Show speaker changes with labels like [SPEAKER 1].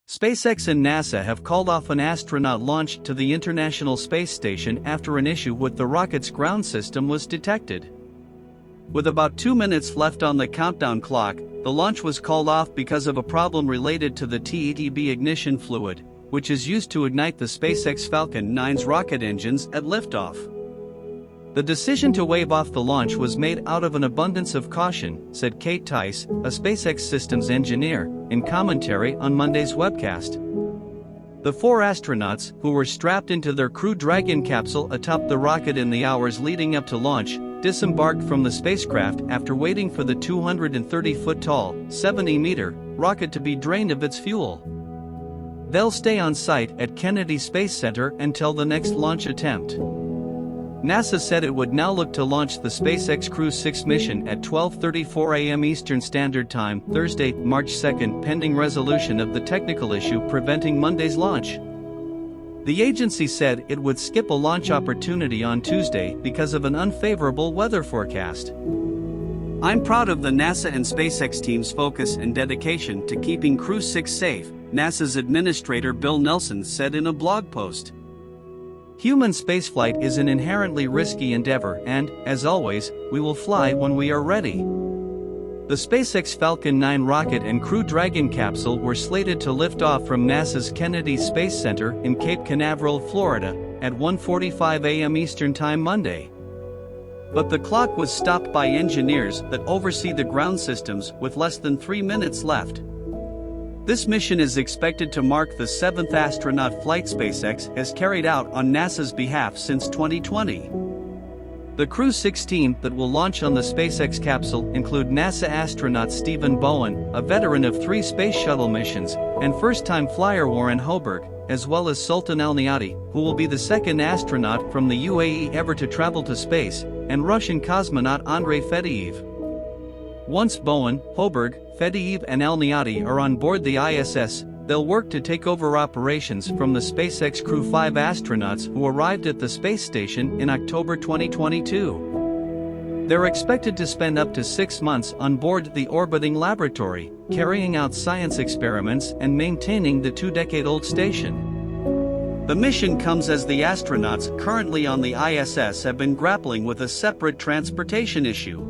[SPEAKER 1] SpaceX and NASA have called off an astronaut launch to the International Space Station after an issue with the rocket's ground system was detected. With about 2 minutes left on the countdown clock, the launch was called off because of a problem related to the TEA-TEB ignition fluid, which is used to ignite the SpaceX Falcon 9's rocket engines at liftoff. The decision to wave off the launch was made out of an abundance of caution, said Kate Tice, a SpaceX systems engineer, in commentary on Monday's webcast. The 4 astronauts, who were strapped into their Crew Dragon capsule atop the rocket in the hours leading up to launch, disembarked from the spacecraft after waiting for the 230-foot-tall, 70-meter rocket to be drained of its fuel. They'll stay on site at Kennedy Space Center until the next launch attempt. NASA said it would now look to launch the SpaceX Crew-6 mission at 12:34 a.m. Eastern Standard Time, Thursday, March 2, pending resolution of the technical issue preventing Monday's launch. The agency said it would skip a launch opportunity on Tuesday because of an unfavorable weather forecast. "I'm proud of the NASA and SpaceX team's focus and dedication to keeping Crew-6 safe," NASA's administrator Bill Nelson said in a blog post. "Human spaceflight is an inherently risky endeavor and, as always, we will fly when we are ready." The SpaceX Falcon 9 rocket and Crew Dragon capsule were slated to lift off from NASA's Kennedy Space Center in Cape Canaveral, Florida, at 1:45 a.m. Eastern Time Monday. But the clock was stopped by engineers that oversee the ground systems with less than 3 minutes left. This mission is expected to mark the 7th astronaut flight SpaceX has carried out on NASA's behalf since 2020. The Crew-6 team that will launch on the SpaceX capsule include NASA astronaut Stephen Bowen, a veteran of 3 space shuttle missions, and first-time flyer Warren Hoburg, as well as Sultan Al Niyati, who will be the second astronaut from the UAE ever to travel to space, and Russian cosmonaut Andrei Fedyaev. Once Bowen, Hoburg, Fedyaev and Al Niyati are on board the ISS, they'll work to take over operations from the SpaceX Crew-5 astronauts who arrived at the space station in October 2022. They're expected to spend up to 6 months on board the orbiting laboratory, carrying out science experiments and maintaining the 2-decade-old station. The mission comes as the astronauts currently on the ISS have been grappling with a separate transportation issue.